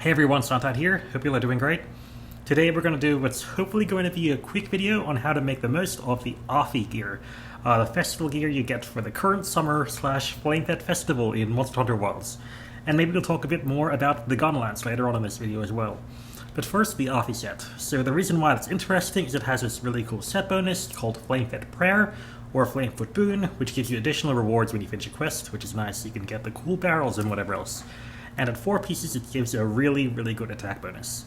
Hey everyone, SunTide here. Hope you all are doing great. Today we're going to do what's hopefully going to be a quick video on how to make the most of the Afi gear, the festival gear you get for the current summer/Flamefete festival in Monster Hunter Wilds. And maybe we'll talk a bit more about the Gunlance later on in this video as well. But first, the Afi set. So the reason why it's interesting is it has this really cool set bonus called Flamefete Prayer, or Flamefete Boon, which gives you additional rewards when you finish a quest, which is nice. You can get the cool barrels and whatever else. And at 4 pieces it gives a really good attack bonus.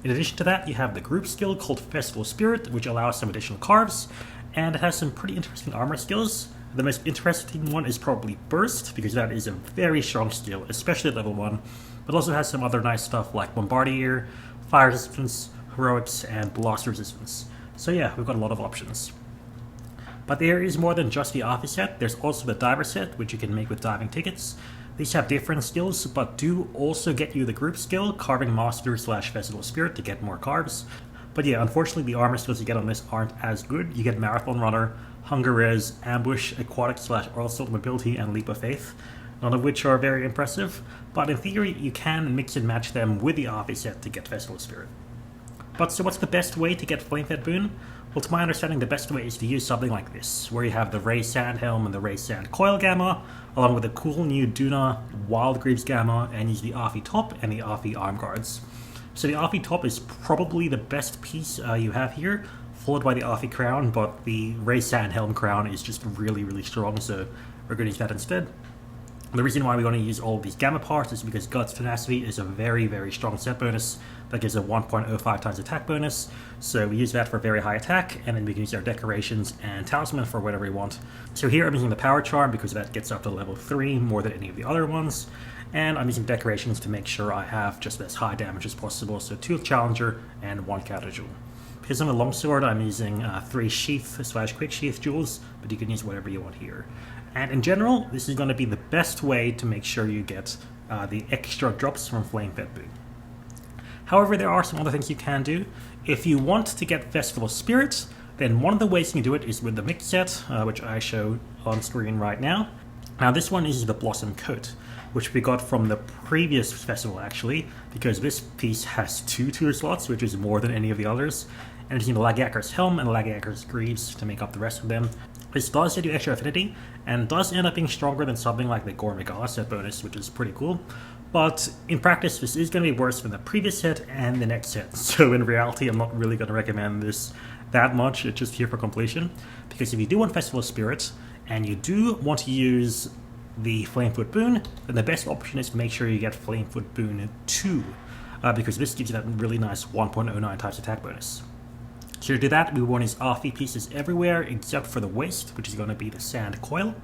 In addition to that, you have the group skill called Festival Spirit, which allows some additional carves, and it has some pretty interesting armor skills. The most interesting one is probably Burst, because that is a very strong skill, especially at level 1, but also has some other nice stuff like Bombardier, Fire Resistance, Heroics, and Blast Resistance. So yeah, we've got a lot of options. But there is more than just the Afi set. There's also the Diver set, which you can make with diving tickets. These have different skills, but do also get you the group skill, Carving Master/Festival Spirit, to get more carves. But yeah, unfortunately the armor skills you get on this aren't as good. You get Marathon Runner, Hunger Res, Ambush, Aquatic/Oil Salt Mobility, and Leap of Faith, none of which are very impressive, but in theory you can mix and match them with the Afi set to get Festival Spirit. But so what's the best way to get Flamefete Boon? Well, to my understanding, the best way is to use something like this, where you have the Ray Sand Helm and the Ray Sand Coil Gamma, along with the cool new Duna Wild Greaves Gamma, and use the Afi Top and the Afi Arm Guards. So the Afi Top is probably the best piece you have here, followed by the Afi Crown, but the Ray Sand Helm Crown is just really strong, so we're going to use that instead. The reason why we want to use all of these Gamma parts is because Guts Tenacity is a very strong set bonus that gives a 1.05 times attack bonus, so we use that for very high attack, and then we can use our decorations and talisman for whatever we want. So here I'm using the Power Charm because that gets up to level 3 more than any of the other ones, and I'm using decorations to make sure I have just as high damage as possible, so 2 Challenger and 1 Counter Jewel. Because I'm a longsword, I'm using 3 Sheath/Quick Sheath Jewels, but you can use whatever you want here. And in general, this is going to be the best way to make sure you get the extra drops from Flamefete Boon. However, there are some other things you can do. If you want to get Festival Spirit, then one of the ways you can do it is with the mix set, which I show on screen right now. Now this one is the Blossom Coat, which we got from the previous festival actually, because this piece has 2 tier slots, which is more than any of the others. And using the Lagiakar's Helm and Lagiakar's Greaves to make up the rest of them. This does get you extra affinity, and does end up being stronger than something like the Gore Megala set bonus, which is pretty cool. But in practice, this is going to be worse than the previous set and the next set. So in reality, I'm not really going to recommend this that much. It's just here for completion. Because if you do want Festival Spirit, and you do want to use the Flamefete Boon, then the best option is to make sure you get Flamefete Boon 2. Because this gives you that really nice 1.09 times attack bonus. So to do that, we want to use Afi pieces everywhere except for the waist, which is going to be the Sand Coil.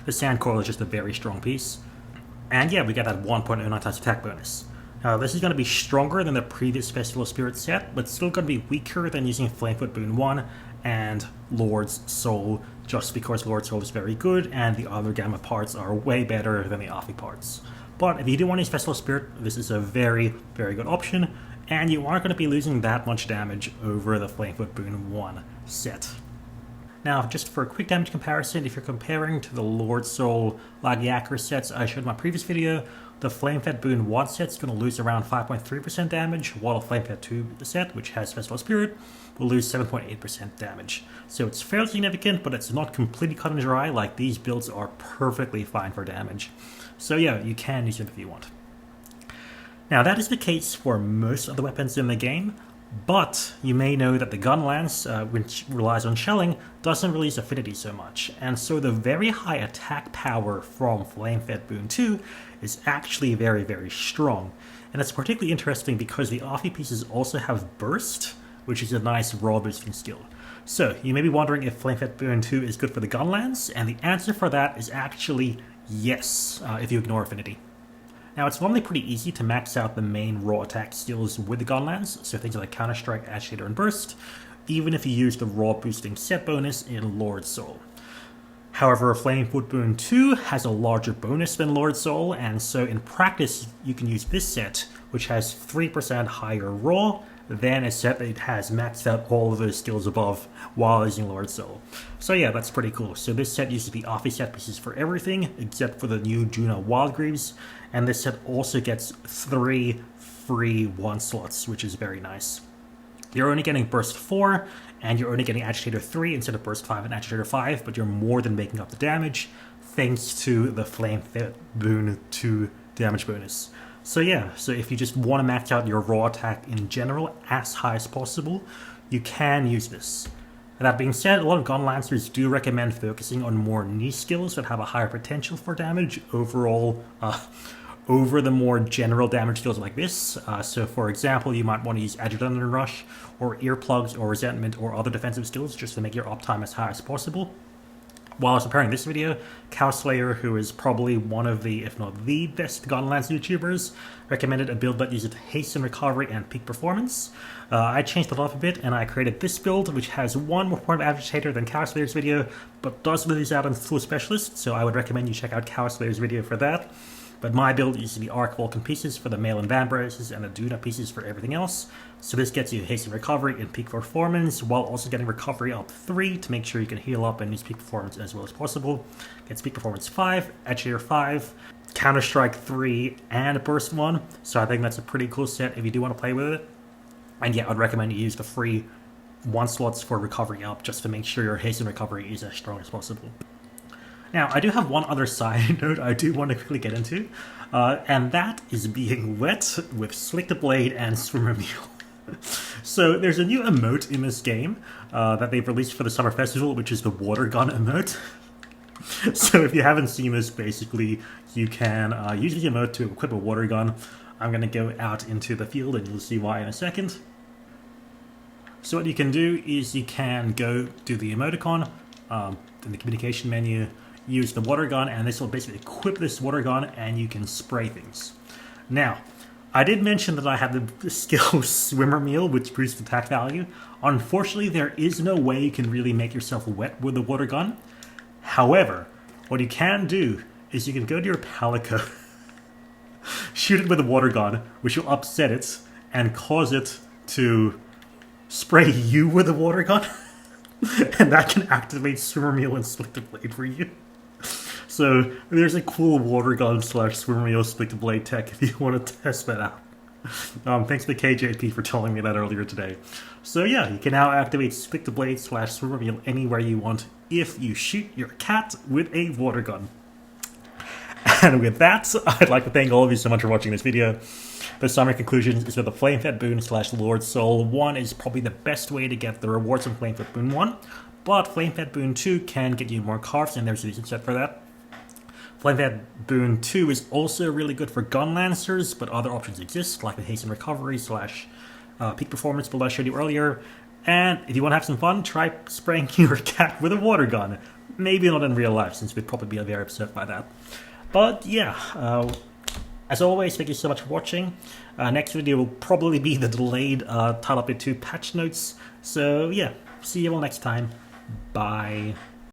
The Sand Coil is just a very strong piece. And yeah, we get that 1.09 times attack bonus. Now this is going to be stronger than the previous Festival Spirit set, but still going to be weaker than using Flamefete Boon 1 and Lord's Soul, just because Lord's Soul is very good and the other Gamma parts are way better than the Afi parts. But if you do want to use Festival Spirit, this is a very good option, and you aren't going to be losing that much damage over the Flamefete Boon 1 set. Now, just for a quick damage comparison, if you're comparing to the Lord Soul Lagiakar sets I showed in my previous video, the Flamefete Boon 1 set is going to lose around 5.3% damage, while the Flamefete 2 set, which has Festival Spirit, will lose 7.8% damage. So it's fairly significant, but it's not completely cut and dry. Like, these builds are perfectly fine for damage. So yeah, you can use them if you want. Now that is the case for most of the weapons in the game, but you may know that the Gunlance, which relies on shelling, doesn't release affinity so much, and so the very high attack power from Flamefete Boon 2 is actually very strong. And it's particularly interesting because the Afi pieces also have Burst, which is a nice raw boosting skill. So you may be wondering if Flamefete Boon 2 is good for the Gunlance, and the answer for that is actually yes, if you ignore affinity. Now, it's normally pretty easy to max out the main raw attack skills with the Gunlance, so things like Counter Strike, Agitator, and Burst, even if you use the raw boosting set bonus in Lord Soul. However, Flamefete Boon 2 has a larger bonus than Lord Soul, and so in practice you can use this set, which has 3% higher raw, than a set that has maxed out all of those skills above while using Lord Soul. So yeah, that's pretty cool. So this set uses the Afi set pieces for everything, except for the new Juna Wild Greaves, and this set also gets 3 free 1 slots, which is very nice. You're only getting Burst 4, and you're only getting Agitator 3 instead of Burst 5 and Agitator 5, but you're more than making up the damage thanks to the Flamefete Boon 2 damage bonus. So yeah, so if you just want to max out your raw attack in general as high as possible, you can use this. That being said, a lot of Gunlancers do recommend focusing on more niche skills that have a higher potential for damage overall over the more general damage skills like this. So for example, you might want to use Adrenaline Rush or Earplugs or Resentment or other defensive skills just to make your uptime as high as possible. While I was preparing this video, Cowslayer, who is probably one of the, if not the best Gunlance YouTubers, recommended a build that uses Hasten Recovery and Peak Performance. I changed it up a bit and I created this build, which has 1 more point of Agitator than Cowslayer's video, but does lose out on full Specialist, so I would recommend you check out Cowslayer's video for that. But my build uses the Arc Vulcan pieces for the Mail and Vambraces and the Duna pieces for everything else. So this gets you Hasten Recovery and Peak Performance, while also getting Recovery up 3 to make sure you can heal up and use Peak Performance as well as possible. Gets Peak Performance 5, Agitator 5, Counter-Strike 3, and Burst 1. So I think that's a pretty cool set if you do want to play with it. And yeah, I'd recommend you use the free 1 slots for Recovery up just to make sure your Hasten Recovery is as strong as possible. Now, I do have one other side note I do want to quickly get into, and that is being wet with Slick the Blade and Swimmer Meal. So there's a new emote in this game that they've released for the Summer Festival, which is the Water Gun emote. So if you haven't seen this, basically, you can use the emote to equip a water gun. I'm going to go out into the field and you'll see why in a second. So what you can do is you can go do the emoticon in the communication menu, use the water gun, and this will basically equip this water gun and you can spray things. Now, I did mention that I have the skill Swimmer Meal, which boosts attack value. Unfortunately, there is no way you can really make yourself wet with the water gun. However, what you can do is you can go to your Palico, shoot it with a water gun, which will upset it and cause it to spray you with a water gun. And that can activate Swimmer Meal and Split the Blade for you. So there's a cool water gun / Swimmer Meal Split the Blade tech if you want to test that out. Thanks to KJP for telling me that earlier today. So yeah, you can now activate Split the Blade / Swimmer Meal anywhere you want if you shoot your cat with a water gun. And with that, I'd like to thank all of you so much for watching this video. The summary conclusion is that the Flamefete Boon / Lord Soul 1 is probably the best way to get the rewards from Flamefete Boon 1, but Flamefete Boon 2 can get you more cards, and there's a reason set for that. Flamefete Boon 2 is also really good for Gunlancers, but other options exist, like the Hasten Recovery / Peak Performance build I showed you earlier. And if you want to have some fun, try spraying your cat with a water gun. Maybe not in real life, since we'd probably be very upset by that. But yeah, as always, thank you so much for watching. Next video will probably be the delayed Tile Update 2 patch notes. So yeah, see you all next time. Bye.